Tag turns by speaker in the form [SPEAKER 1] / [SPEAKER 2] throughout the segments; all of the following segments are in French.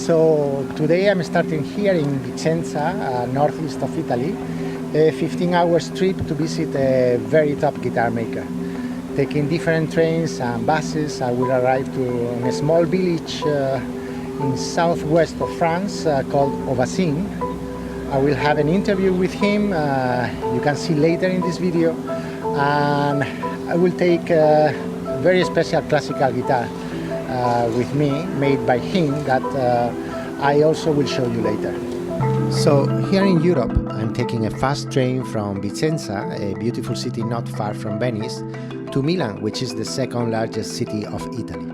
[SPEAKER 1] So today I'm starting here in Vicenza, northeast of Italy, a 15 hours trip to visit a very top guitar maker. Taking different trains and buses, I will arrive in a small village in southwest of France called Ovacine. I will have an interview with him, you can see later in this video, and I will take a very special classical guitar with me, made by him, that I also will show you later. So here in Europe, I'm taking a fast train from Vicenza, a beautiful city not far from Venice, to Milan, which is the second largest city of Italy.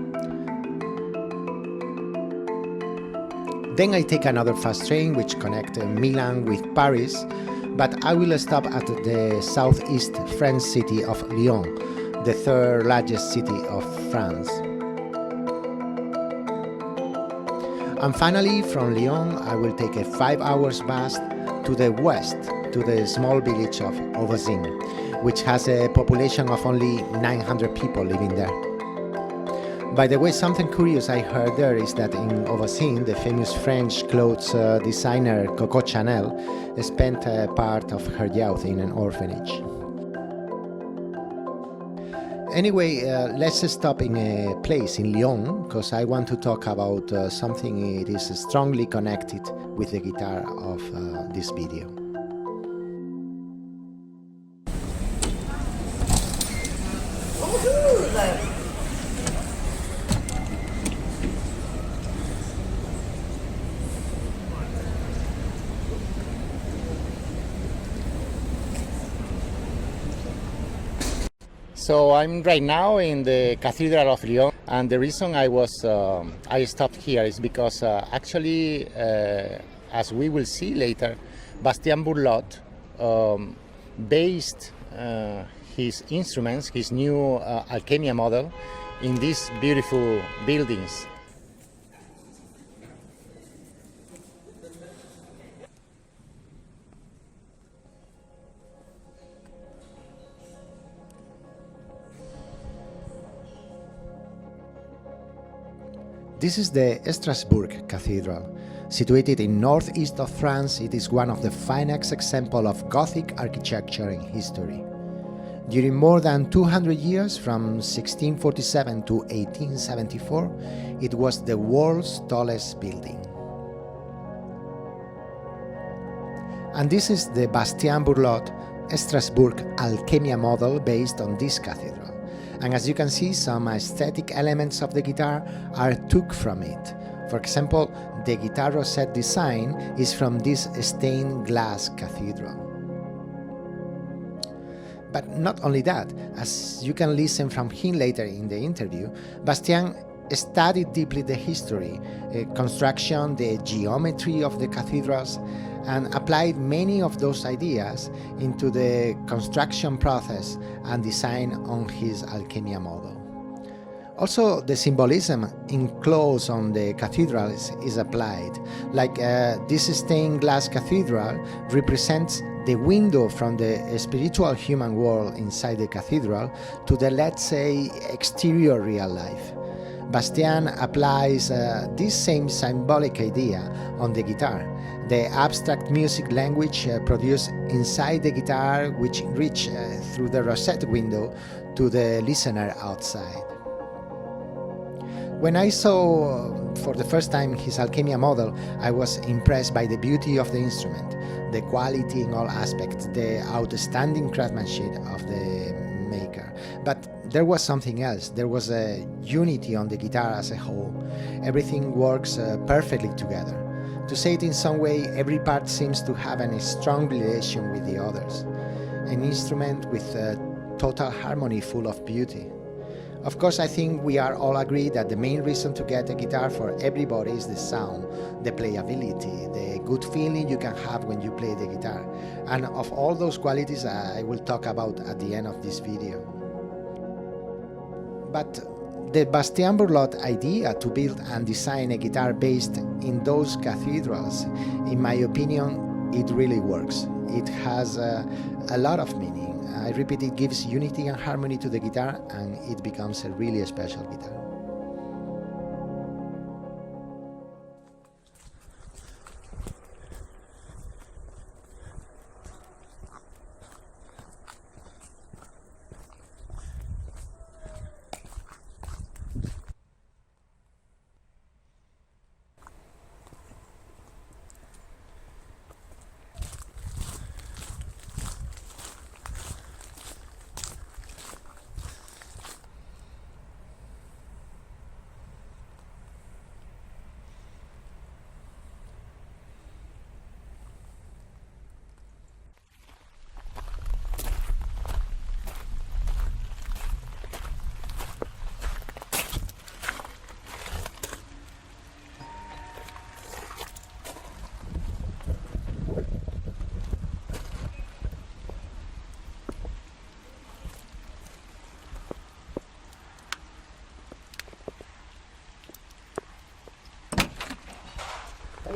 [SPEAKER 1] Then I take another fast train which connects Milan with Paris, but I will stop at the southeast French city of Lyon, the third largest city of France. And finally, from Lyon, I will take a 5 hours bus to the west, to the small village of Ovacine, which has a population of only 900 people living there. By the way, something curious I heard there is that in Ovacine, the famous French clothes designer Coco Chanel spent a part of her youth in an orphanage. Anyway, let's stop in a place in Lyon, because I want to talk about something that is strongly connected with the guitar of this video. So I'm right now in the Cathedral of Lyon, and the reason I stopped here is because actually, as we will see later, Bastien Burlot based his instruments, his new Alchemia model, in these beautiful buildings. This is the Strasbourg Cathedral. Situated in northeast of France, it is one of the finest examples of Gothic architecture in history. During more than 200 years, from 1647 to 1874, it was the world's tallest building. And this is the Bastien Burlot Strasbourg Alchemia model based on this cathedral. And as you can see, some aesthetic elements of the guitar are took from it. For example, the guitar rosette design is from this stained glass cathedral. But not only that, as you can listen from him later in the interview, Bastien studied deeply the history, construction, the geometry of the cathedrals, and applied many of those ideas into the construction process and design on his Alchemia model. Also, the symbolism enclosed on the cathedrals is applied, like this stained glass cathedral represents the window from the spiritual human world inside the cathedral to the, let's say, exterior real life. Bastien applies this same symbolic idea on the guitar, the abstract music language produced inside the guitar, which reach through the rosette window to the listener outside. When I saw for the first time his Alchemia model, I was impressed by the beauty of the instrument, the quality in all aspects, the outstanding craftsmanship of the maker. But there was something else. There was a unity on the guitar as a whole. Everything works perfectly together. To say it in some way, every part seems to have a strong relation with the others. An instrument with total harmony, full of beauty. Of course, I think we are all agreed that the main reason to get a guitar for everybody is the sound, the playability, the good feeling you can have when you play the guitar. And of all those qualities, I will talk about at the end of this video. But the Bastien Burlot idea to build and design a guitar based in those cathedrals, in my opinion, it really works. It has a lot of meaning. I repeat, it gives unity and harmony to the guitar, and it becomes a really special guitar.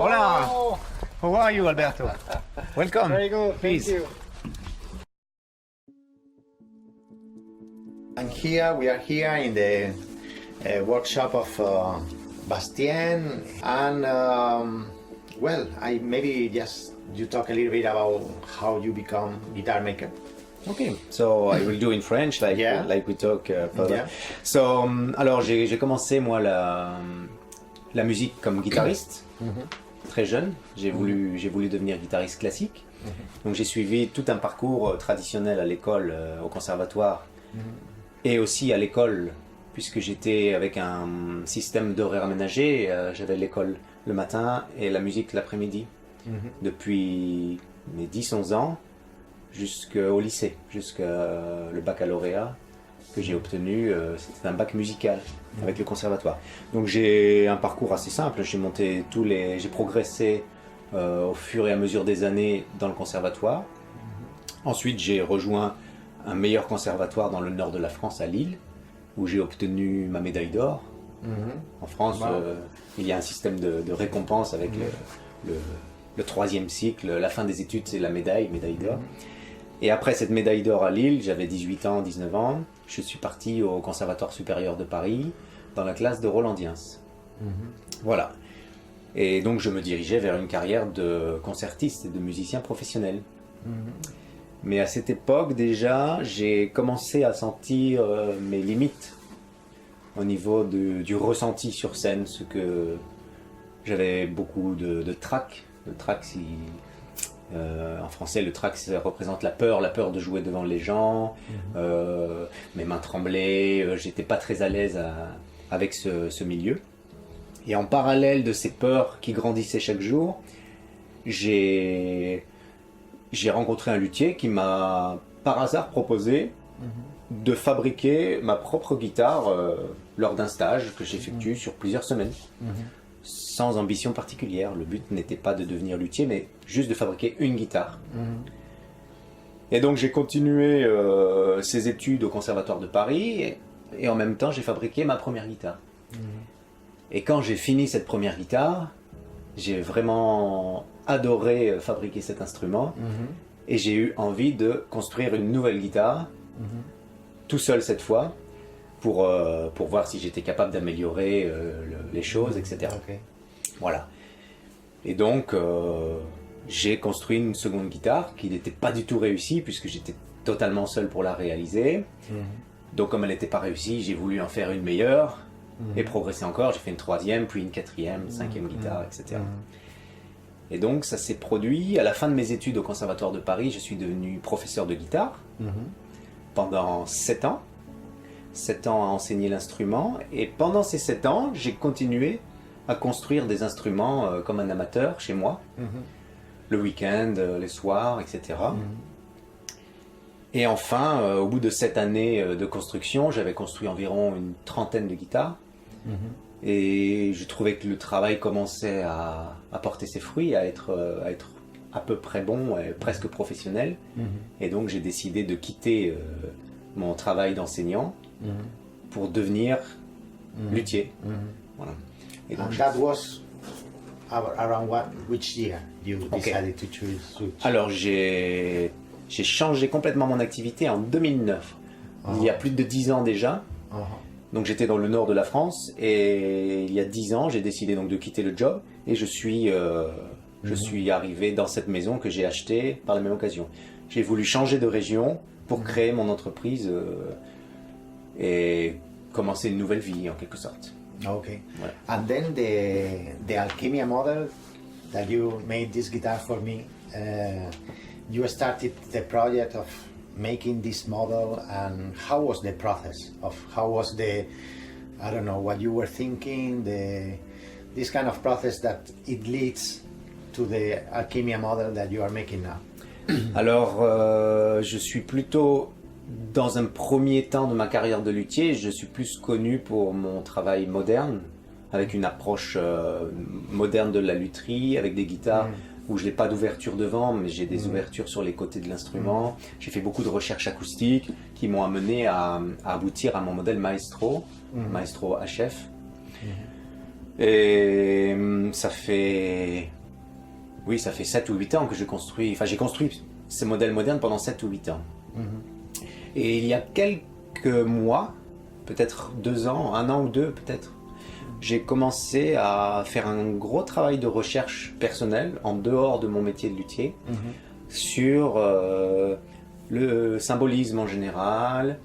[SPEAKER 2] Hola. How are you, Alberto? Welcome.
[SPEAKER 1] Very good,
[SPEAKER 2] Please.
[SPEAKER 1] thank you. And here we are here in the workshop of Bastien, and well, I maybe just you talk a little bit about how you become guitar maker.
[SPEAKER 3] Okay, so I will do in French, like
[SPEAKER 1] Yeah.
[SPEAKER 3] like we talk further.
[SPEAKER 1] Yeah.
[SPEAKER 3] So, alors j'ai commencé moi la musique comme guitariste, très jeune. J'ai voulu devenir guitariste classique. Donc j'ai suivi tout un parcours traditionnel à l'école, au conservatoire, et aussi à l'école, puisque j'étais avec un système d'horaire aménagé. J'avais l'école le matin et la musique l'après-midi, depuis mes 10-11 ans jusqu'au lycée, jusqu'au baccalauréat que j'ai obtenu. C'était un bac musical avec le conservatoire. Donc j'ai un parcours assez simple. J'ai progressé au fur et à mesure des années dans le conservatoire. Ensuite, j'ai rejoint un meilleur conservatoire dans le nord de la France, à Lille, où j'ai obtenu ma médaille d'or. En France, il y a un système de récompense avec le troisième cycle. La fin des études, c'est la médaille d'or. Et après cette médaille d'or à Lille, j'avais 18 ans, 19 ans, je suis parti au Conservatoire supérieur de Paris, dans la classe de Roland Diens. Voilà. Et donc je me dirigeais vers une carrière de concertiste et de musicien professionnel. Mais à cette époque déjà, j'ai commencé à sentir mes limites au niveau du ressenti sur scène, ce que j'avais beaucoup de trac. Le trac, en français, le trac, ça représente la peur de jouer devant les gens. Mes mains tremblaient, j'étais pas très à l'aise avec ce milieu. Et en parallèle de ces peurs qui grandissaient chaque jour, j'ai rencontré un luthier qui m'a par hasard proposé de fabriquer ma propre guitare lors d'un stage que j'effectue sur plusieurs semaines. Sans ambition particulière. Le but n'était pas de devenir luthier, mais juste de fabriquer une guitare. Et donc j'ai continué ces études au Conservatoire de Paris, et en même temps j'ai fabriqué ma première guitare. Et quand j'ai fini cette première guitare, j'ai vraiment adoré fabriquer cet instrument, et j'ai eu envie de construire une nouvelle guitare, tout seul cette fois, pour voir si j'étais capable d'améliorer les choses, etc.
[SPEAKER 1] Okay.
[SPEAKER 3] Voilà. Et donc, j'ai construit une seconde guitare qui n'était pas du tout réussie, puisque j'étais totalement seul pour la réaliser. Donc, comme elle n'était pas réussie, j'ai voulu en faire une meilleure et progresser encore. J'ai fait une troisième, puis une quatrième, cinquième guitare, etc. Et donc, ça s'est produit à la fin de mes études au Conservatoire de Paris. Je suis devenu professeur de guitare pendant 7 ans. 7 ans à enseigner l'instrument, et pendant ces 7 ans, j'ai continué à construire des instruments comme un amateur chez moi, le week-end, les soirs, etc. Et enfin, au bout de 7 années de construction, j'avais construit environ une trentaine de guitares, et je trouvais que le travail commençait à porter ses fruits, à être à peu près bon, et presque professionnel, et donc j'ai décidé de quitter mon travail d'enseignant pour devenir luthier. Voilà. Et donc,
[SPEAKER 1] And that was around which year you decided to switch?
[SPEAKER 3] alors j'ai changé complètement mon activité en 2009, il y a plus de 10 ans déjà. Donc j'étais dans le nord de la France, et il y a 10 ans j'ai décidé donc de quitter le job, et je suis arrivé dans cette maison que j'ai achetée par la même occasion. J'ai voulu changer de région pour créer mon entreprise et commencer une nouvelle vie en quelque sorte.
[SPEAKER 1] Okay.
[SPEAKER 3] Voilà.
[SPEAKER 1] And then the Alchemia model that you made this guitar for me, you started the project of making this model, and how was the process how was the, I don't know, what you were thinking, this kind of process that it leads to the Alchemia model that you are making now?
[SPEAKER 3] Alors, je suis plutôt, dans un premier temps de ma carrière de luthier, je suis plus connu pour mon travail moderne, avec une approche moderne de la lutherie, avec des guitares où je n'ai pas d'ouverture devant, mais j'ai des ouvertures sur les côtés de l'instrument. J'ai fait beaucoup de recherches acoustiques qui m'ont amené à aboutir à mon modèle Maestro, Maestro HF. Et ça fait 7 ou 8 ans que j'ai construit ces modèles modernes pendant 7 ou 8 ans. Et il y a quelques mois, peut-être 2 ans, 1 an ou 2 peut-être, j'ai commencé à faire un gros travail de recherche personnelle en dehors de mon métier de luthier sur le symbolisme en général,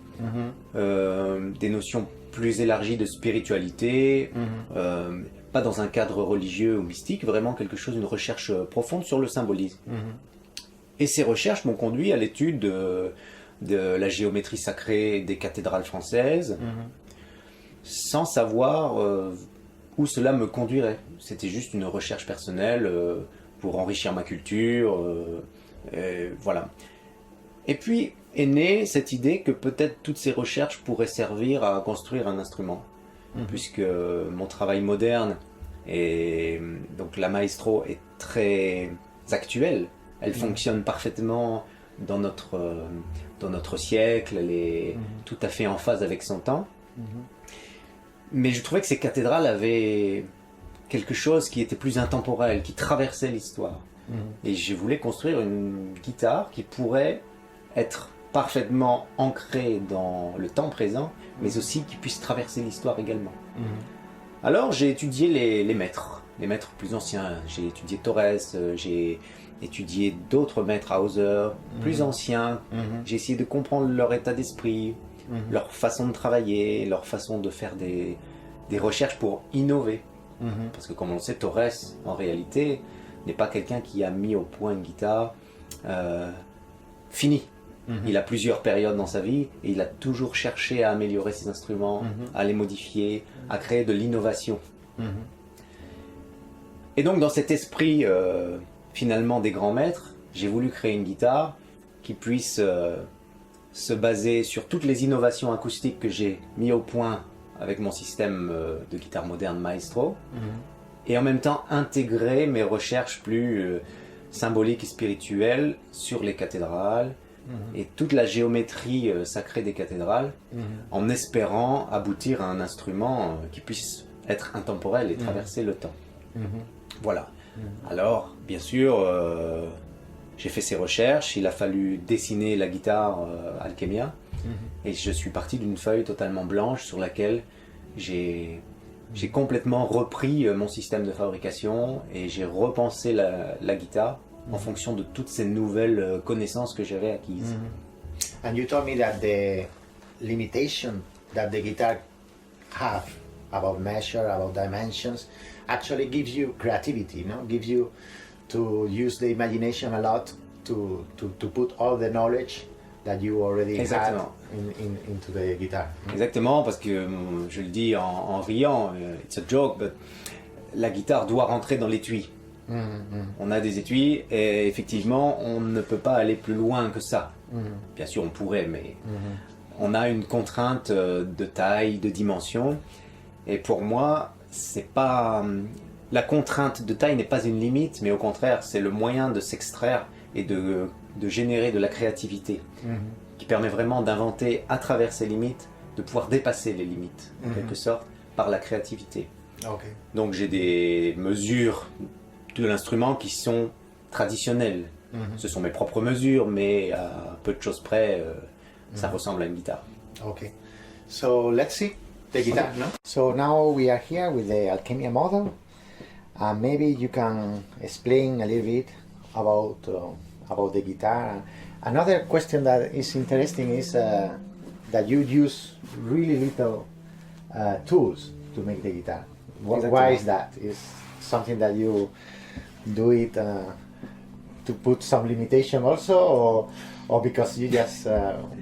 [SPEAKER 3] des notions plus élargies de spiritualité, pas dans un cadre religieux ou mystique, vraiment quelque chose, une recherche profonde sur le symbolisme. Et ces recherches m'ont conduit à l'étude de la géométrie sacrée des cathédrales françaises, sans savoir où cela me conduirait. C'était juste une recherche personnelle pour enrichir ma culture, voilà. Et puis est née cette idée que peut-être toutes ces recherches pourraient servir à construire un instrument, puisque mon travail moderne, et donc la maestro, est très actuelle. Elle fonctionne parfaitement dans notre siècle, elle est tout à fait en phase avec son temps. Mais je trouvais que ces cathédrales avaient quelque chose qui était plus intemporel, qui traversait l'histoire. Et je voulais construire une guitare qui pourrait être parfaitement ancrée dans le temps présent, mais aussi qui puisse traverser l'histoire également. Alors j'ai étudié les maîtres plus anciens. J'ai étudié Torres, j'ai étudié d'autres maîtres Hauser, plus anciens. J'ai essayé de comprendre leur état d'esprit, leur façon de travailler, leur façon de faire des recherches pour innover. Parce que comme on le sait, Torres, en réalité, n'est pas quelqu'un qui a mis au point une guitare finie. Il a plusieurs périodes dans sa vie et il a toujours cherché à améliorer ses instruments, à les modifier, à créer de l'innovation. Et donc dans cet esprit finalement des grands maîtres, j'ai voulu créer une guitare qui puisse se baser sur toutes les innovations acoustiques que j'ai mis au point avec mon système de guitare moderne Maestro, et en même temps intégrer mes recherches plus symboliques et spirituelles sur les cathédrales, et toute la géométrie sacrée des cathédrales, en espérant aboutir à un instrument qui puisse être intemporel et traverser le temps. Voilà. Alors, bien sûr, j'ai fait ces recherches, il a fallu dessiner la guitare Alchemia, et je suis parti d'une feuille totalement blanche sur laquelle j'ai complètement repris mon système de fabrication et j'ai repensé la guitare en fonction de toutes ces nouvelles connaissances que j'avais acquises.
[SPEAKER 1] And you told me that the limitation that the guitar have about measure, about dimensions, actually gives you creativity, no? Gives you to use the imagination a lot to put all the knowledge that you already had into the guitar.
[SPEAKER 3] Exactement, parce que je le dis en riant, it's a joke, but la guitare doit rentrer dans l'étui. On a des étuis et effectivement on ne peut pas aller plus loin que ça. Bien sûr on pourrait, mais on a une contrainte de taille, de dimension, et pour moi c'est pas la contrainte de taille n'est pas une limite, mais au contraire c'est le moyen de s'extraire et de générer de la créativité qui permet vraiment d'inventer à travers ces limites, de pouvoir dépasser les limites en quelque sorte par la créativité. Donc j'ai des mesures de l'instrument qui sont traditionnelles. Ce sont mes propres mesures, mais à peu de choses près, ça ressemble à une guitare.
[SPEAKER 1] Okay, so let's see the guitar. No? So now we are here with the Alchemia model. Maybe you can explain a little bit about the guitar. Another question that is interesting is that you use really little tools to make the guitar. Why is that? Is something that you do it to put some limitation also, or because you just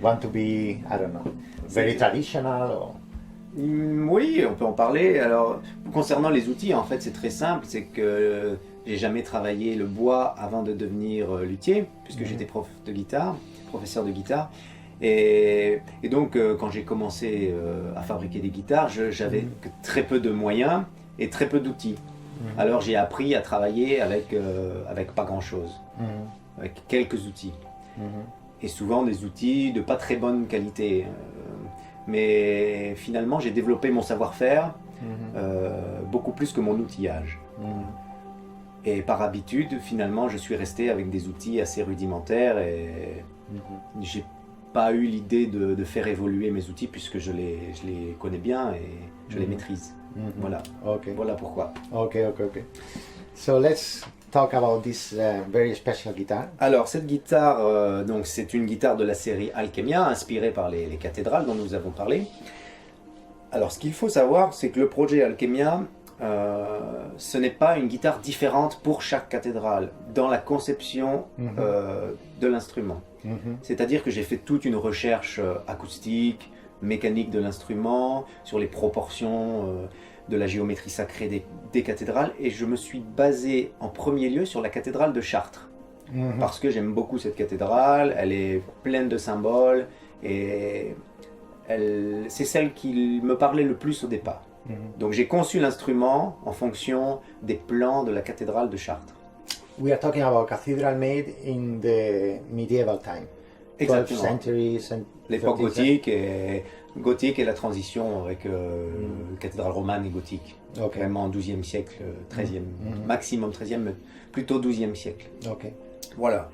[SPEAKER 1] want to be, I don't know, very traditional? Or...
[SPEAKER 3] Oui, on peut en parler. Alors, concernant les outils, en fait, c'est très simple. C'est que j'ai jamais travaillé le bois avant de devenir luthier, puisque j'étais professeur de guitare. Et donc, quand j'ai commencé à fabriquer des guitares, j'avais que très peu de moyens et très peu d'outils. Alors j'ai appris à travailler avec pas grand chose, avec quelques outils. Et souvent des outils de pas très bonne qualité. Mais finalement j'ai développé mon savoir-faire beaucoup plus que mon outillage. Et par habitude, finalement, je suis resté avec des outils assez rudimentaires et j'ai pas eu l'idée de faire évoluer mes outils puisque je les connais bien et je les maîtrise. Voilà.
[SPEAKER 1] Okay.
[SPEAKER 3] Voilà pourquoi.
[SPEAKER 1] Okay. So let's talk about this very special guitar.
[SPEAKER 3] Alors cette guitare, donc c'est une guitare de la série Alchemia, inspirée par les cathédrales dont nous avons parlé. Alors ce qu'il faut savoir, c'est que le projet Alchemia, ce n'est pas une guitare différente pour chaque cathédrale dans la conception de l'instrument. C'est-à-dire que j'ai fait toute une recherche acoustique, mécanique de l'instrument, sur les proportions de la géométrie sacrée des cathédrales, et je me suis basé en premier lieu sur la cathédrale de Chartres. Parce que j'aime beaucoup cette cathédrale, elle est pleine de symboles, et c'est celle qui me parlait le plus au départ. Donc j'ai conçu l'instrument en fonction des plans de la cathédrale de Chartres.
[SPEAKER 1] We are talking about cathedral made in the medieval time. 12th
[SPEAKER 3] Exactement.
[SPEAKER 1] century,
[SPEAKER 3] L'époque
[SPEAKER 1] 13th
[SPEAKER 3] gothique et la transition avec cathédrale romane et gothique.
[SPEAKER 1] Ok.
[SPEAKER 3] Vraiment 12e siècle, 13e, maximum 13e, mais plutôt 12e siècle.
[SPEAKER 1] Okay.
[SPEAKER 3] Voilà.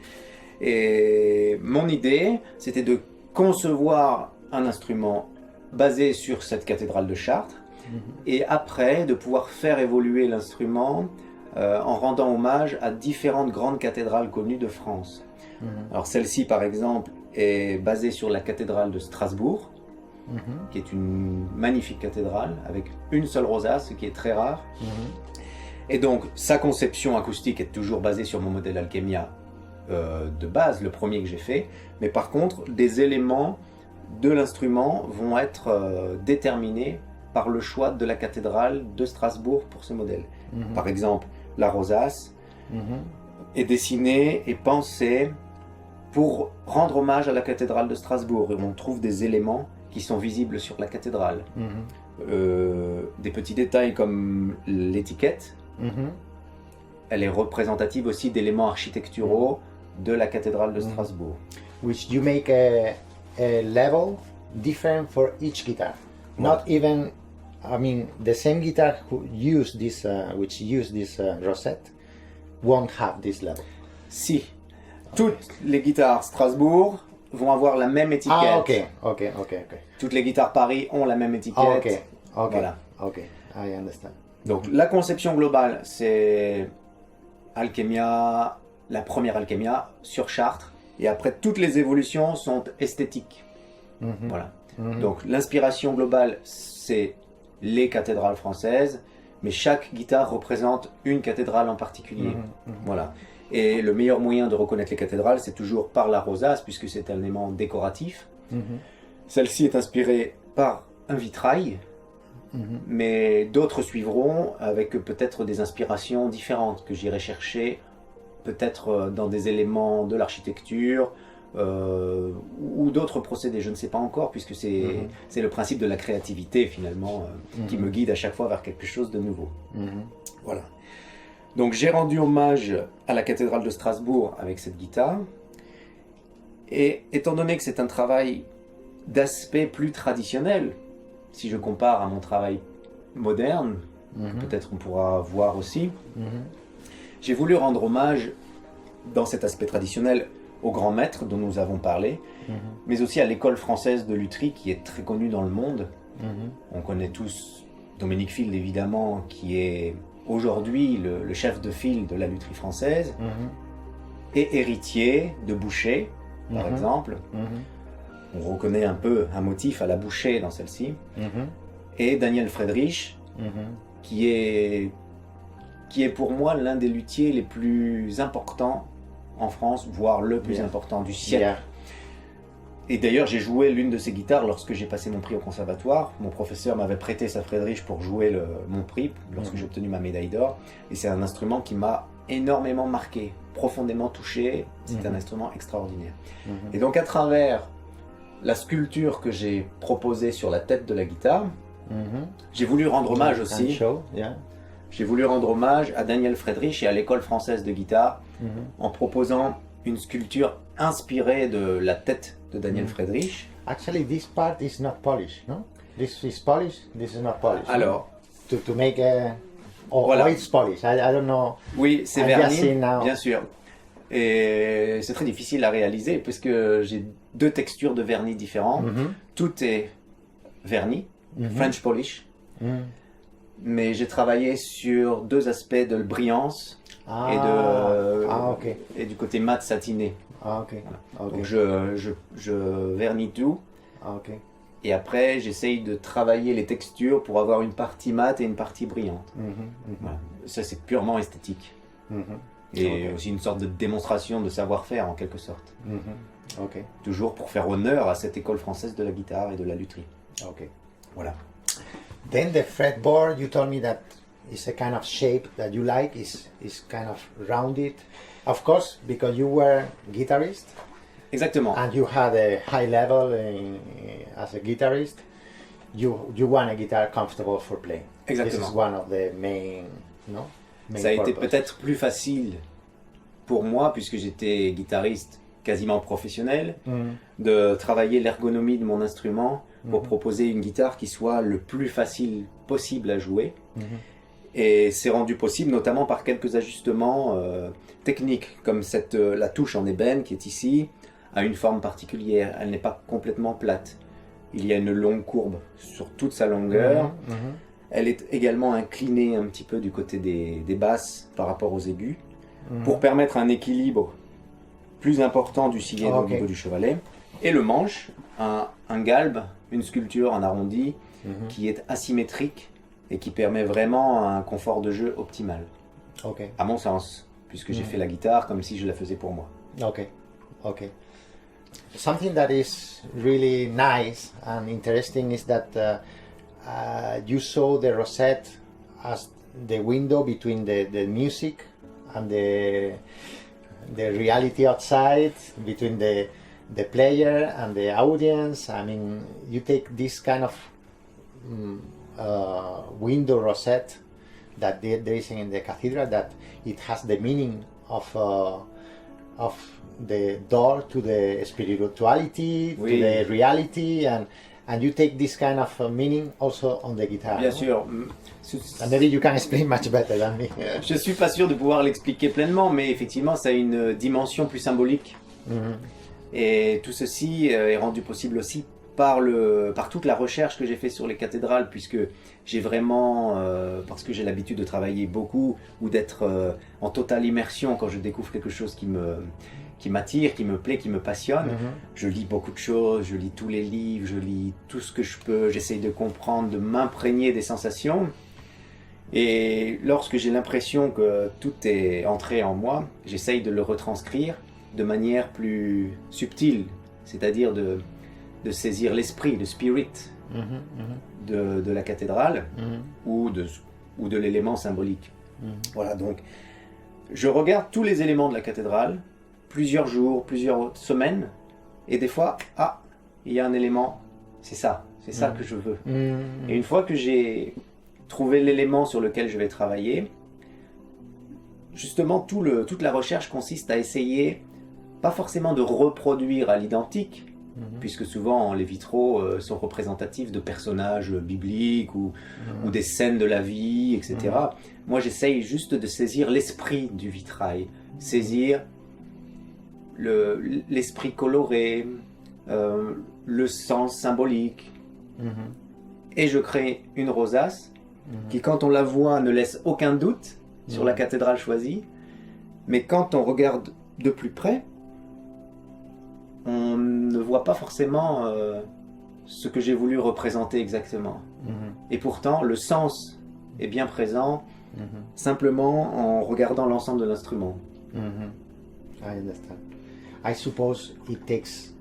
[SPEAKER 3] Et mon idée, c'était de concevoir un instrument basé sur cette cathédrale de Chartres, et après de pouvoir faire évoluer l'instrument en rendant hommage à différentes grandes cathédrales connues de France. Alors celle-ci par exemple est basée sur la cathédrale de Strasbourg, qui est une magnifique cathédrale avec une seule rosace, ce qui est très rare. Et donc sa conception acoustique est toujours basée sur mon modèle Alchemia de base, le premier que j'ai fait, mais par contre des éléments de l'instrument vont être déterminés par le choix de la cathédrale de Strasbourg pour ce modèle. Par exemple, la rosace est dessinée et pensée pour rendre hommage à la cathédrale de Strasbourg. Et on trouve des éléments qui sont visibles sur la cathédrale. Des petits détails comme l'étiquette. Elle est représentative aussi d'éléments architecturaux de la cathédrale de Strasbourg.
[SPEAKER 1] Which you make a level different for each guitar. Not even, I mean, the same guitar who use this, which use this rosette, won't have this level.
[SPEAKER 3] Si, toutes les guitares Strasbourg vont avoir la même étiquette.
[SPEAKER 1] Ah, okay.
[SPEAKER 3] Toutes les guitares Paris ont la même étiquette.
[SPEAKER 1] Ah, okay.
[SPEAKER 3] Voilà.
[SPEAKER 1] Okay, I understand.
[SPEAKER 3] Donc la conception globale, c'est Alchemia, la première Alchemia sur Chartres, et après toutes les évolutions sont esthétiques. Voilà. Donc l'inspiration globale, c'est les cathédrales françaises, mais chaque guitare représente une cathédrale en particulier. Voilà. Et le meilleur moyen de reconnaître les cathédrales, c'est toujours par la rosace, puisque c'est un élément décoratif. Celle-ci est inspirée par un vitrail, mais d'autres suivront avec peut-être des inspirations différentes que j'irai chercher, peut-être dans des éléments de l'architecture ou d'autres procédés, je ne sais pas encore, puisque c'est le principe de la créativité finalement qui me guide à chaque fois vers quelque chose de nouveau. Voilà. Donc j'ai rendu hommage à la cathédrale de Strasbourg avec cette guitare, et étant donné que c'est un travail d'aspect plus traditionnel, si je compare à mon travail moderne, que peut-être on pourra voir aussi, j'ai voulu rendre hommage dans cet aspect traditionnel au grand maître dont nous avons parlé, mais aussi à l'école française de lutherie qui est très connue dans le monde. On connaît tous Dominique Field évidemment, qui est aujourd'hui le chef de file de la lutherie française, et héritier de Boucher par exemple. On reconnaît un peu un motif à la Boucher dans celle-ci. Et Daniel Friedrich, qui est pour moi l'un des luthiers les plus importants en France, voire le plus important du siècle. Et d'ailleurs, j'ai joué l'une de ses guitares lorsque j'ai passé mon prix au conservatoire. Mon professeur m'avait prêté sa Friedrich pour jouer mon prix lorsque j'ai obtenu ma médaille d'or. Et c'est un instrument qui m'a énormément marqué, profondément touché. C'est un instrument extraordinaire. Et donc à travers la sculpture que j'ai proposée sur la tête de la guitare, j'ai voulu rendre hommage aussi. J'ai voulu rendre hommage à Daniel Friedrich et à l'école française de guitare en proposant une sculpture inspirée de la tête de Daniel Friedrich.
[SPEAKER 1] Actually, this part is not polished, no? This is polished, this is not polished.
[SPEAKER 3] Alors,
[SPEAKER 1] to make a Or
[SPEAKER 3] Voilà.
[SPEAKER 1] it's polish? I don't know.
[SPEAKER 3] Oui, c'est
[SPEAKER 1] I just see
[SPEAKER 3] verni,
[SPEAKER 1] now.
[SPEAKER 3] bien sûr. Et c'est très difficile à réaliser puisque j'ai deux textures de vernis différents.
[SPEAKER 1] Mhm.
[SPEAKER 3] Tout est verni,
[SPEAKER 1] Mhm.
[SPEAKER 3] French polish.
[SPEAKER 1] Mm.
[SPEAKER 3] Mais j'ai travaillé sur deux aspects de brillance
[SPEAKER 1] Ah,
[SPEAKER 3] et, de,
[SPEAKER 1] ok.
[SPEAKER 3] et du côté mat satiné.
[SPEAKER 1] Ah, ok. Ok.
[SPEAKER 3] Donc je vernis tout
[SPEAKER 1] Ah, ok.
[SPEAKER 3] et après j'essaye de travailler les textures pour avoir une partie mat et une partie brillante.
[SPEAKER 1] Mhm, mhm,
[SPEAKER 3] Voilà. Ça c'est purement esthétique
[SPEAKER 1] mhm,
[SPEAKER 3] et
[SPEAKER 1] Ok.
[SPEAKER 3] aussi une sorte de démonstration de savoir-faire en quelque sorte.
[SPEAKER 1] mhm. Ok.
[SPEAKER 3] Toujours pour faire honneur à cette école française de la guitare et de la lutherie.
[SPEAKER 1] Okay.
[SPEAKER 3] Voilà.
[SPEAKER 1] Then the fretboard, you told me that is a kind of shape that you like, is kind of rounded. Of course, because you were guitarist
[SPEAKER 3] Exactement.
[SPEAKER 1] and you had a high level as a guitarist, you want a guitar comfortable for playing. This
[SPEAKER 3] Exactement.
[SPEAKER 1] is one of the main, no? Main
[SPEAKER 3] Ça a été
[SPEAKER 1] purpose.
[SPEAKER 3] peut-être plus facile pour moi, puisque j'étais guitariste quasiment professionnel,
[SPEAKER 1] Mm.
[SPEAKER 3] de travailler l'ergonomie de mon instrument pour
[SPEAKER 1] Mhm.
[SPEAKER 3] proposer une guitare qui soit le plus facile possible à jouer.
[SPEAKER 1] Mhm.
[SPEAKER 3] Et c'est rendu possible notamment par quelques ajustements techniques, comme la touche en ébène qui est ici, a une forme particulière, elle n'est pas complètement plate. Il y a une longue courbe sur toute sa longueur.
[SPEAKER 1] Mhm.
[SPEAKER 3] Elle est également inclinée un petit peu du côté des basses par rapport aux aigus,
[SPEAKER 1] Mhm.
[SPEAKER 3] pour permettre un équilibre plus important du sillet
[SPEAKER 1] Ah,
[SPEAKER 3] au
[SPEAKER 1] ok.
[SPEAKER 3] niveau du chevalet. Et le manche, un galbe, une sculpture en arrondi
[SPEAKER 1] Mhm.
[SPEAKER 3] qui est asymétrique et qui permet vraiment un confort de jeu optimal,
[SPEAKER 1] Okay.
[SPEAKER 3] à mon sens, puisque j'ai
[SPEAKER 1] Mhm.
[SPEAKER 3] fait la guitare comme si je la faisais pour moi.
[SPEAKER 1] Okay, okay. Something that is really nice and interesting is that you saw the rosette as the window between the music and the reality outside, between the player and the audience. I mean, you take this kind of window rosette that there is in the cathedral, that it has the meaning of the door to the spirituality,
[SPEAKER 3] Oui.
[SPEAKER 1] to the reality, and you take this kind of meaning also on the guitar.
[SPEAKER 3] Bien
[SPEAKER 1] no?
[SPEAKER 3] sûr,
[SPEAKER 1] And maybe you can explain much better than me.
[SPEAKER 3] je suis pas sûr de pouvoir l'expliquer pleinement, mais effectivement, ça a une dimension plus symbolique.
[SPEAKER 1] Mhm.
[SPEAKER 3] Et tout ceci est rendu possible aussi par toute la recherche que j'ai fait sur les cathédrales, puisque j'ai vraiment, parce que j'ai l'habitude de travailler beaucoup ou d'être en totale immersion quand je découvre quelque chose qui m'attire, qui me plaît, qui me passionne.
[SPEAKER 1] Mhm.
[SPEAKER 3] Je lis beaucoup de choses, je lis tous les livres, je lis tout ce que je peux, j'essaye de comprendre, de m'imprégner des sensations. Et lorsque j'ai l'impression que tout est entré en moi, j'essaye de le retranscrire de manière plus subtile, c'est-à-dire de saisir l'esprit, le spirit
[SPEAKER 1] Mhm.
[SPEAKER 3] de la cathédrale
[SPEAKER 1] Mhm.
[SPEAKER 3] ou de l'élément symbolique.
[SPEAKER 1] Mhm.
[SPEAKER 3] Voilà, donc je regarde tous les éléments de la cathédrale, plusieurs jours, plusieurs semaines, et des fois, il y a un élément, c'est ça que je veux.
[SPEAKER 1] Mhm.
[SPEAKER 3] Et une fois que j'ai trouvé l'élément sur lequel je vais travailler, justement toute la recherche consiste à essayer, pas forcément de reproduire à l'identique,
[SPEAKER 1] Mhm.
[SPEAKER 3] puisque souvent les vitraux sont représentatifs de personnages bibliques ou des scènes de la vie, etc. Moi j'essaye juste de saisir l'esprit du vitrail, saisir l'esprit coloré, le sens symbolique,
[SPEAKER 1] Mhm.
[SPEAKER 3] et je crée une rosace qui, quand on la voit, ne laisse aucun doute sur la cathédrale choisie, mais quand on regarde de plus près, on ne voit pas forcément ce que j'ai voulu représenter exactement.
[SPEAKER 1] Mhm.
[SPEAKER 3] Et pourtant, le sens est bien présent,
[SPEAKER 1] Mhm.
[SPEAKER 3] simplement en regardant l'ensemble de l'instrument.
[SPEAKER 1] Mhm. I understand. I suppose it takes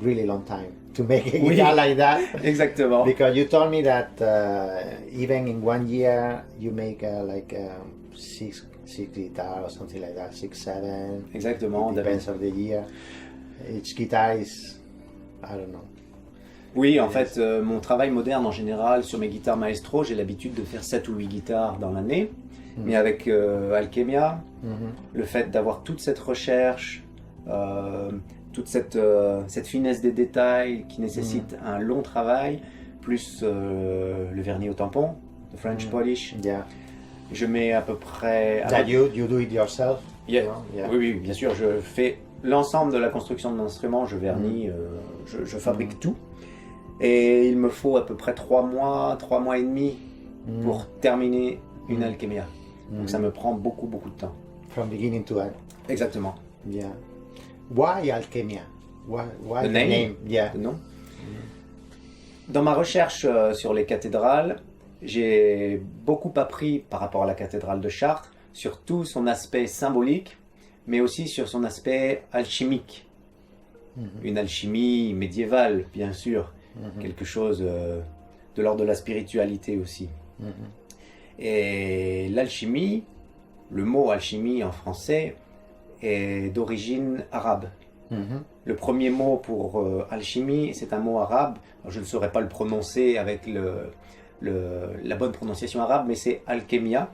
[SPEAKER 1] really long time to make a
[SPEAKER 3] Oui.
[SPEAKER 1] guitar like that.
[SPEAKER 3] Exactement.
[SPEAKER 1] Because you told me that even in 1 year you make six guitar or something like that, 6, 7.
[SPEAKER 3] Exactement,
[SPEAKER 1] It
[SPEAKER 3] David.
[SPEAKER 1] depends of the year. Each guitar is, I don't know.
[SPEAKER 3] Oui, en fait, mon travail moderne en général sur mes guitares maestro, j'ai l'habitude de faire 7 ou 8 guitares dans l'année. Mais avec Alchemia, le fait d'avoir toute cette recherche, toute cette finesse des détails qui nécessite un long travail, plus le vernis au tampon, le French polish,
[SPEAKER 1] Yeah.
[SPEAKER 3] Je mets à peu près...
[SPEAKER 1] That you do it yourself?
[SPEAKER 3] Yeah.
[SPEAKER 1] Yeah.
[SPEAKER 3] Oui, oui, bien sûr, je fais l'ensemble de la construction de l'instrument, je vernis, je fabrique tout. Et il me faut à peu près 3 mois et demi pour terminer une Alchemia. Donc ça me prend beaucoup de temps.
[SPEAKER 1] From beginning to end.
[SPEAKER 3] Exactement.
[SPEAKER 1] Yeah. Why Alchemia? Why
[SPEAKER 3] The
[SPEAKER 1] the
[SPEAKER 3] name?
[SPEAKER 1] name? Yeah.
[SPEAKER 3] Non. Dans ma recherche sur les cathédrales, j'ai beaucoup appris par rapport à la cathédrale de Chartres, sur tout son aspect symbolique, mais aussi sur son aspect alchimique. Une alchimie médiévale, bien sûr, quelque chose de l'ordre de la spiritualité aussi. Et l'alchimie, le mot alchimie en français, est d'origine arabe. Le premier mot pour alchimie, c'est un mot arabe. Alors, je ne saurais pas le prononcer avec la bonne prononciation arabe, mais c'est alchemia,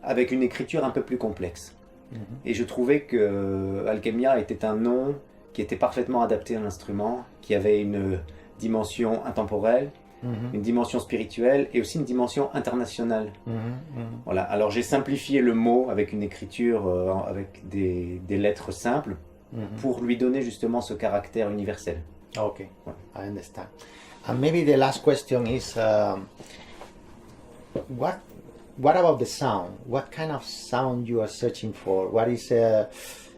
[SPEAKER 3] avec une écriture un peu plus complexe. Et je trouvais que alchemia était un nom qui était parfaitement adapté à l'instrument, qui avait une dimension intemporelle, une dimension spirituelle et aussi une dimension internationale. Voilà. Alors j'ai simplifié le mot avec une écriture avec des lettres simples pour lui donner justement ce caractère universel.
[SPEAKER 1] Okay,
[SPEAKER 3] Ouais.
[SPEAKER 1] I understand. And maybe the last question is, what about the sound? What kind of sound you are searching for? What is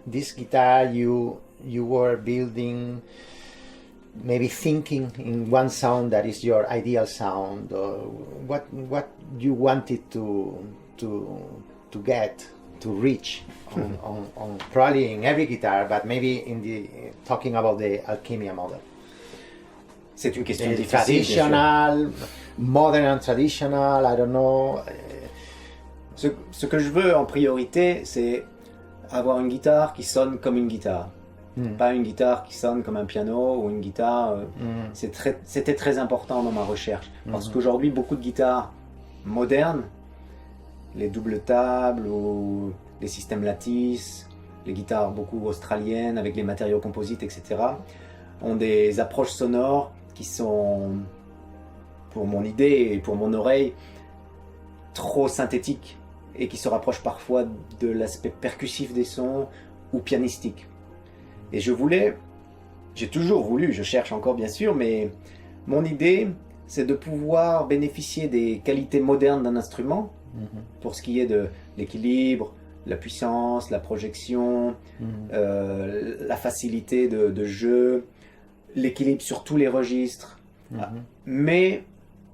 [SPEAKER 1] this guitar you were building? Maybe thinking in one sound that is your ideal sound, or what you wanted to get to reach on probably in every guitar, but maybe in the talking about the Alchemia model.
[SPEAKER 3] C'est une question
[SPEAKER 1] The
[SPEAKER 3] difficile, bien sûr.
[SPEAKER 1] traditional, modern and traditional, I don't know.
[SPEAKER 3] Ce que je veux en priorité, c'est avoir une guitare qui sonne comme une guitare. Pas une guitare qui sonne comme un piano ou une guitare. C'était très important dans ma recherche. Parce qu'aujourd'hui, beaucoup de guitares modernes, les doubles tables ou les systèmes lattice, les guitares beaucoup australiennes avec les matériaux composites, etc., ont des approches sonores qui sont, pour mon idée et pour mon oreille, trop synthétiques et qui se rapprochent parfois de l'aspect percussif des sons ou pianistique. Et j'ai toujours voulu, je cherche encore bien sûr, mais mon idée, c'est de pouvoir bénéficier des qualités modernes d'un instrument, pour ce qui est de l'équilibre, la puissance, la projection, la facilité de jeu, l'équilibre sur tous les registres, mais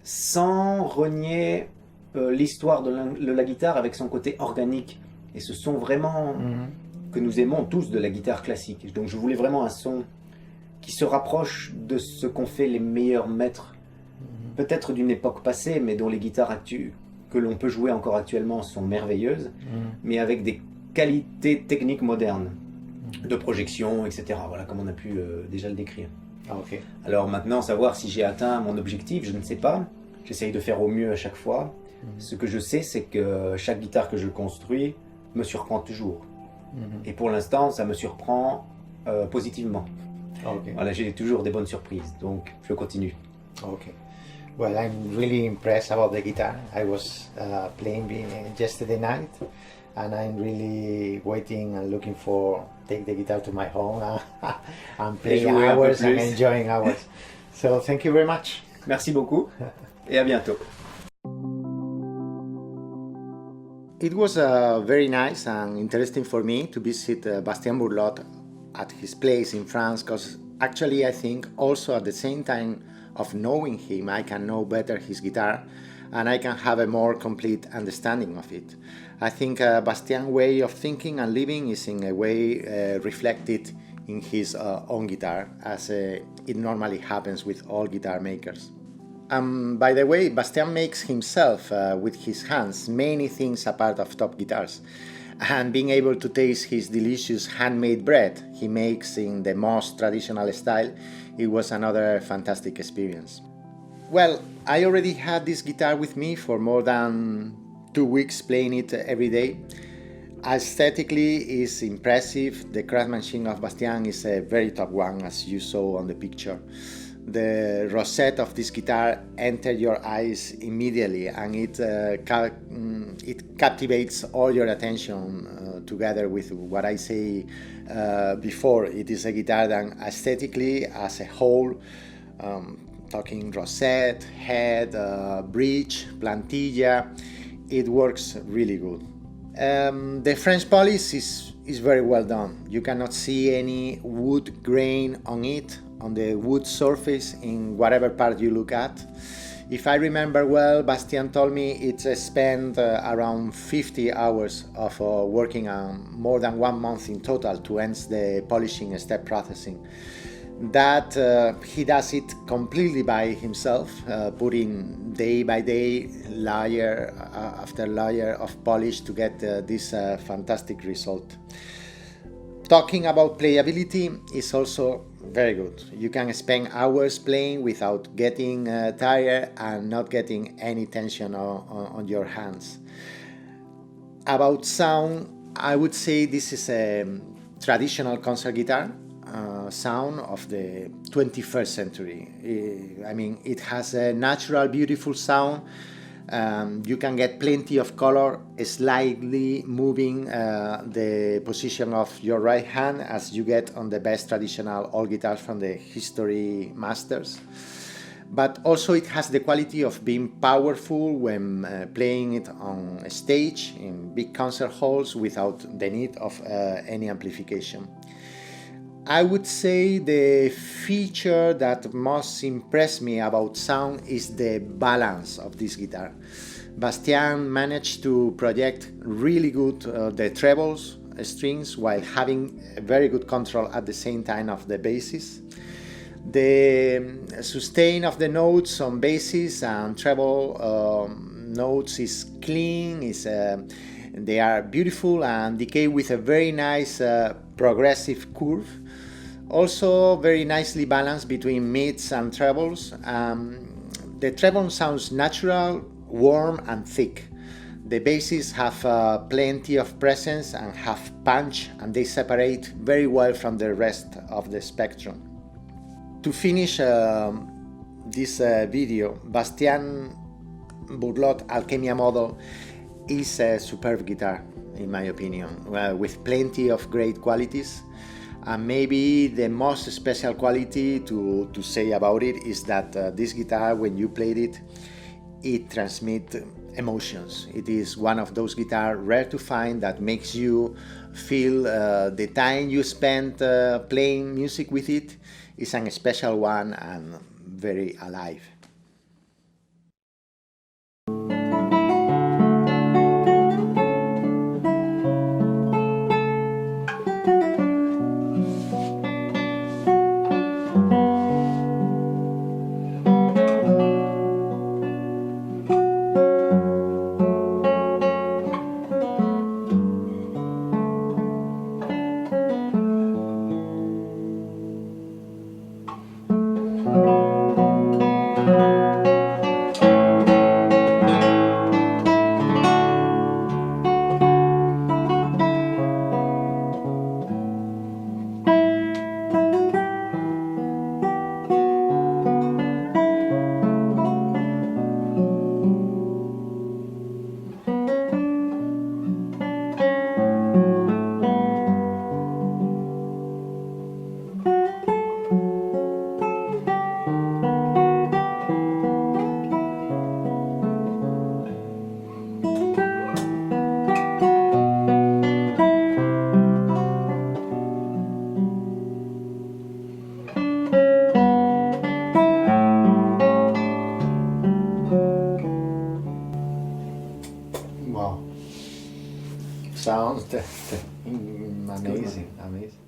[SPEAKER 3] sans renier l'histoire de la guitare avec son côté organique et ce son vraiment que nous aimons tous de la guitare classique. Donc je voulais vraiment un son qui se rapproche de ce qu'ont fait les meilleurs maîtres, peut-être d'une époque passée, mais dont les guitares que l'on peut jouer encore actuellement sont merveilleuses, mais avec des qualités techniques modernes, de projection, etc. Voilà, comme on a pu déjà le décrire.
[SPEAKER 1] Okay.
[SPEAKER 3] Alors maintenant, savoir si j'ai atteint mon objectif, je ne sais pas. J'essaye de faire au mieux à chaque fois. Ce que je sais, c'est que chaque guitare que je construis me surprend toujours. Et pour l'instant, ça me surprend positivement.
[SPEAKER 1] Okay.
[SPEAKER 3] Voilà, j'ai toujours des bonnes surprises, donc je continue.
[SPEAKER 1] Okay. Well, I'm really impressed about the guitar. I was playing yesterday night, and I'm really waiting and looking for take the guitar to my home and play
[SPEAKER 3] jouer un peu
[SPEAKER 1] hours and
[SPEAKER 3] plus.
[SPEAKER 1] enjoying hours. So thank you very much.
[SPEAKER 3] Merci beaucoup et à bientôt.
[SPEAKER 1] It was very nice and interesting for me to visit Bastien Bourlot at his place in France, because actually I think also at the same time of knowing him, I can know better his guitar and I can have a more complete understanding of it. I think Bastien's way of thinking and living is in a way reflected in his own guitar, as it normally happens with all guitar makers. By the way, Bastien makes himself, with his hands, many things a part of top guitars. And being able to taste his delicious handmade bread he makes in the most traditional style, it was another fantastic experience. Well, I already had this guitar with me for more than 2 weeks, playing it every day. Aesthetically, it's impressive. The craftsmanship of Bastien is a very top one, as you saw on the picture. the rosette of this guitar enter your eyes immediately, and it captivates all your attention together with what I say before. It is a guitar that aesthetically, as a whole, talking rosette, head, bridge, plantilla, it works really good. The French polish is very well done. You cannot see any wood grain on it, on the wood surface, in whatever part you look at. If I remember well, Bastien told me it's spent around 50 hours of working on more than 1 month in total to end the polishing step processing. That he does it completely by himself, putting day by day, layer after layer of polish to get this fantastic result. Talking about playability is also very good. You can spend hours playing without getting tired and not getting any tension on your hands. About sound, I would say this is a traditional concert guitar sound of the 21st century. I mean, it has a natural, beautiful sound. You can get plenty of color, slightly moving the position of your right hand, as you get on the best traditional old guitars from the history masters. But also it has the quality of being powerful when playing it on a stage in big concert halls without the need of any amplification. I would say the feature that most impressed me about sound is the balance of this guitar. Bastien managed to project really good the trebles, strings, while having very good control at the same time of the basses. The sustain of the notes on basses and treble notes is clean, they are beautiful and decay with a very nice progressive curve. Also very nicely balanced between mids and trebles. The treble sounds natural, warm and thick. The basses have plenty of presence and have punch, and they separate very well from the rest of the spectrum. To finish this video, Bastien Burlot Alchemia model is a superb guitar, in my opinion, with plenty of great qualities. And maybe the most special quality to say about it is that this guitar, when you played it, it transmits emotions. It is one of those guitars rare to find that makes you feel the time you spent playing music with it is a special one and very alive. Wow. Sounds amazing, amazing.